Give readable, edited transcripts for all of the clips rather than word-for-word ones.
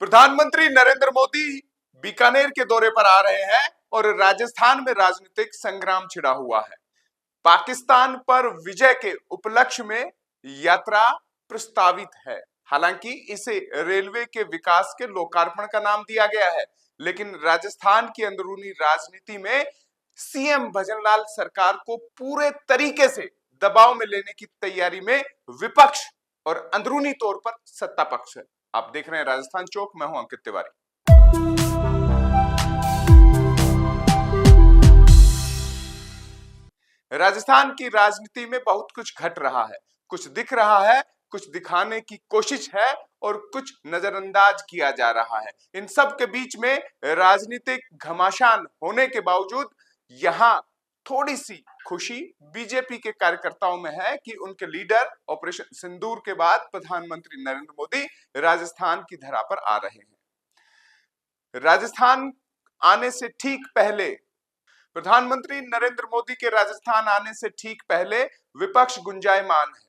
प्रधानमंत्री नरेंद्र मोदी बीकानेर के दौरे पर आ रहे हैं और राजस्थान में राजनीतिक संग्राम छिड़ा हुआ है। पाकिस्तान पर विजय के उपलक्ष्य में यात्रा प्रस्तावित है। हालांकि इसे रेलवे के विकास के लोकार्पण का नाम दिया गया है, लेकिन राजस्थान की अंदरूनी राजनीति में सीएम भजनलाल सरकार को पूरे तरीके से दबाव में लेने की तैयारी में विपक्ष और अंदरूनी तौर पर सत्ता पक्ष है। आप देख रहे हैं राजस्थान चौक, मैं हूं अंकित तिवारी। राजस्थान की राजनीति में बहुत कुछ घट रहा है, कुछ दिख रहा है, कुछ दिखाने की कोशिश है और कुछ नजरअंदाज किया जा रहा है। इन सब के बीच में राजनीतिक घमासान होने के बावजूद यहां थोड़ी सी खुशी बीजेपी के कार्यकर्ताओं में है कि उनके लीडर ऑपरेशन सिंदूर के बाद प्रधानमंत्री नरेंद्र मोदी राजस्थान की धरा पर आ रहे हैं। राजस्थान आने से ठीक पहले प्रधानमंत्री नरेंद्र मोदी के राजस्थान आने से ठीक पहले विपक्ष गुंजायमान है।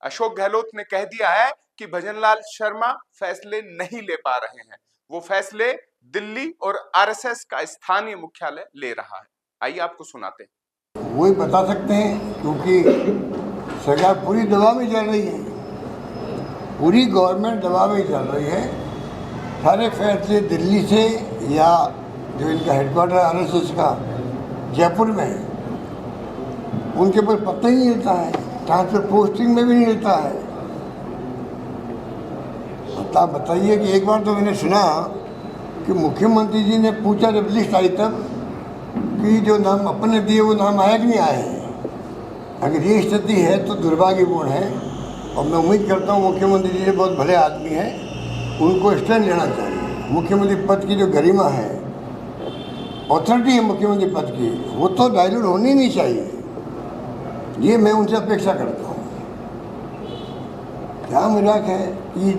अशोक गहलोत ने कह दिया है कि भजनलाल शर्मा फैसले नहीं ले पा रहे हैं, वो फैसले दिल्ली और आरएसएस का स्थानीय मुख्यालय ले रहा है। आइए आपको सुनाते हैं। वही बता सकते हैं, क्योंकि सरकार पूरी दबाव में चल रही है, पूरी गवर्नमेंट दबाव में चल रही है। सारे फैसले दिल्ली से या जो इनका हेडक्वार्टर आरएसएस का जयपुर में है, उनके ऊपर पता ही नहीं मिलता है, ट्रांसफर पोस्टिंग में भी नहीं मिलता है। आप बताइए कि एक बार तो मैंने सुना कि मुख्यमंत्री जी ने पूछा जब लिस्ट आई तब कि जो नाम अपने दिए वो नाम आया कि नहीं आए हैं। अगर ये स्थिति है तो दुर्भाग्यपूर्ण है, और मैं उम्मीद करता हूँ मुख्यमंत्री जी बहुत भले आदमी हैं, उनको स्टैंड लेना चाहिए। मुख्यमंत्री पद की जो गरिमा है, अथॉरिटी है मुख्यमंत्री पद की, वो तो डायल्यूट होनी नहीं चाहिए। ये मैं उनसे अपेक्षा करता हूँ। क्या मजाक है कि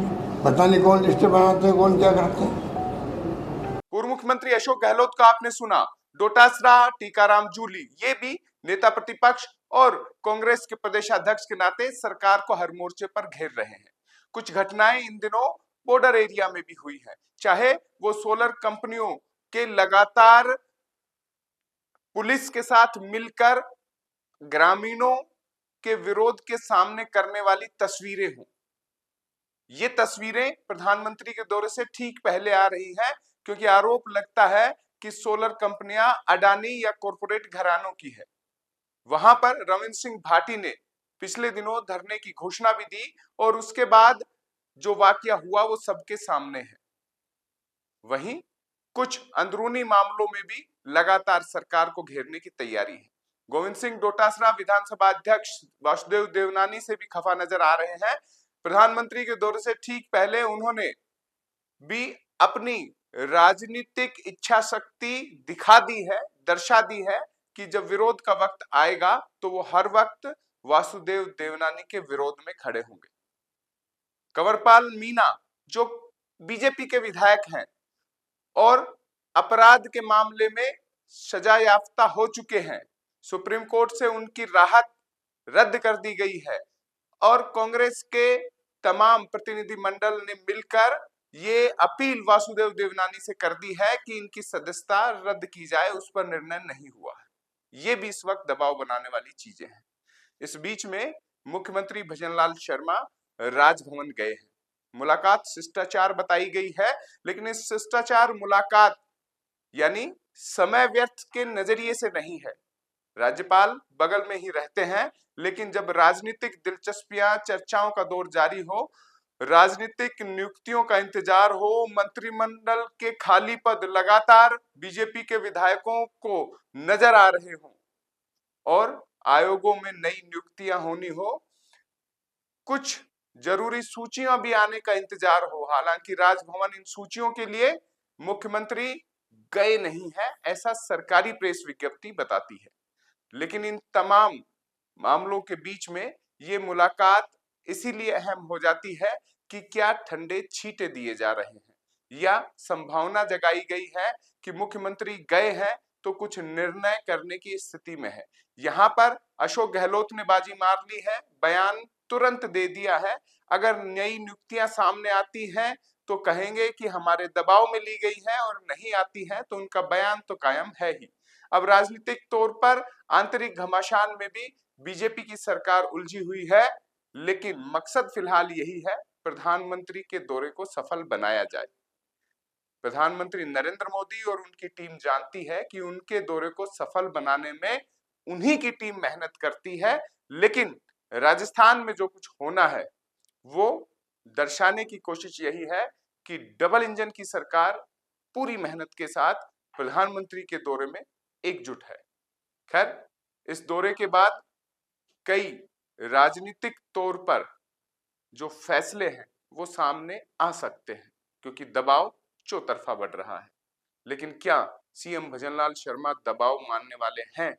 पता नहीं कौन लिस्ट बनाते हैं, कौन क्या करते हैं। पूर्व मुख्यमंत्री अशोक गहलोत का आपने सुना, डोटासरा, टीकाराम जूली, ये भी नेता प्रतिपक्ष और कांग्रेस के प्रदेशाध्यक्ष के नाते सरकार को हर मोर्चे पर घेर रहे हैं। कुछ घटनाएं इन दिनों बॉर्डर एरिया में भी हुई है, चाहे वो सोलर कंपनियों के लगातार पुलिस के साथ मिलकर ग्रामीणों के विरोध के सामने करने वाली तस्वीरें हों। ये तस्वीरें प्रधानमंत्री के दौरे से ठीक पहले आ रही है, क्योंकि आरोप लगता है कि सोलर कंपनियां अडानी या कॉरपोरेट घरानों की है। वहां पर रविंद्र सिंह भाटी ने पिछले दिनों धरने की घोषणा भी दी और उसके बाद जो वाकया हुआ वो सबके सामने है। वहीं कुछ अंदरूनी मामलों में भी लगातार सरकार को घेरने की तैयारी है। गोविंद सिंह डोटासरा विधानसभा अध्यक्ष वासुदेव देवनानी से भी खफा नजर आ रहे हैं। प्रधानमंत्री के दौरे से ठीक पहले उन्होंने भी अपनी राजनीतिक इच्छा शक्ति दिखा दी है, दर्शा दी है कि जब विरोध का वक्त आएगा तो वो हर वक्त वासुदेव देवनानी के विरोध में खड़े होंगे। कंवरपाल मीणा जो बीजेपी के विधायक हैं और अपराध के मामले में सजा याफ्ता हो चुके हैं, सुप्रीम कोर्ट से उनकी राहत रद्द कर दी गई है और कांग्रेस के तमाम प्रतिनिधिमंडल ने मिलकर ये अपील वासुदेव देवनानी से कर दी है कि इनकी सदस्यता रद्द की जाए, उस पर निर्णय नहीं हुआ है। ये भी इस वक्त दबाव बनाने वाली चीजें हैं। इस बीच में मुख्यमंत्री भजनलाल शर्मा राजभवन गए हैं। मुलाकात शिष्टाचार बताई गई है, लेकिन इस शिष्टाचार मुलाकात यानी समय व्यर्थ के नजरिए से नहीं है। राज्यपाल बगल में ही रहते हैं, लेकिन जब राजनीतिक दिलचस्पियां, चर्चाओं का दौर जारी हो, राजनीतिक नियुक्तियों का इंतजार हो, मंत्रिमंडल के खाली पद लगातार बीजेपी के विधायकों को नजर आ रहे हो और आयोगों में नई नियुक्तियां होनी हो, कुछ जरूरी सूचियां भी आने का इंतजार हो। हालांकि राजभवन इन सूचियों के लिए मुख्यमंत्री गए नहीं है, ऐसा सरकारी प्रेस विज्ञप्ति बताती है। लेकिन इन तमाम मामलों के बीच में ये मुलाकात इसीलिए अहम हो जाती है कि क्या ठंडे छींटे दिए जा रहे हैं या संभावना जगाई गई है कि मुख्यमंत्री गए हैं तो कुछ निर्णय करने की स्थिति में है। यहां पर अशोक गहलोत ने बाजी मार ली है, बयान तुरंत दे दिया है। अगर नई नियुक्तियां सामने आती हैं तो कहेंगे कि हमारे दबाव में ली गई है, और नहीं आती है तो उनका बयान तो कायम है ही। अब राजनीतिक तौर पर आंतरिक घमासान में भी बीजेपी की सरकार उलझी हुई है, लेकिन मकसद फिलहाल यही है, प्रधानमंत्री के दौरे को सफल बनाया जाए। प्रधानमंत्री नरेंद्र मोदी और उनकी टीम जानती है कि उनके दौरे को सफल बनाने में उन्हीं की टीम मेहनत करती है, लेकिन राजस्थान में जो कुछ होना है वो दर्शाने की कोशिश यही है कि डबल इंजन की सरकार पूरी मेहनत के साथ प्रधानमंत्री के दौरे में एकजुट है। खैर, इस दौरे के बाद कई राजनीतिक तौर पर जो फैसले हैं वो सामने आ सकते हैं, क्योंकि दबाव चौतरफा बढ़ रहा है। लेकिन क्या सीएम भजनलाल शर्मा दबाव मानने वाले हैं,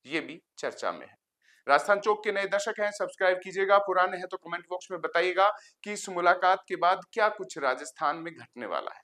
ये भी चर्चा में है। राजस्थान चौक के नए दर्शक हैं, सब्सक्राइब कीजिएगा, पुराने हैं तो कमेंट बॉक्स में बताइएगा कि इस मुलाकात के बाद क्या कुछ राजस्थान में घटने वाला है।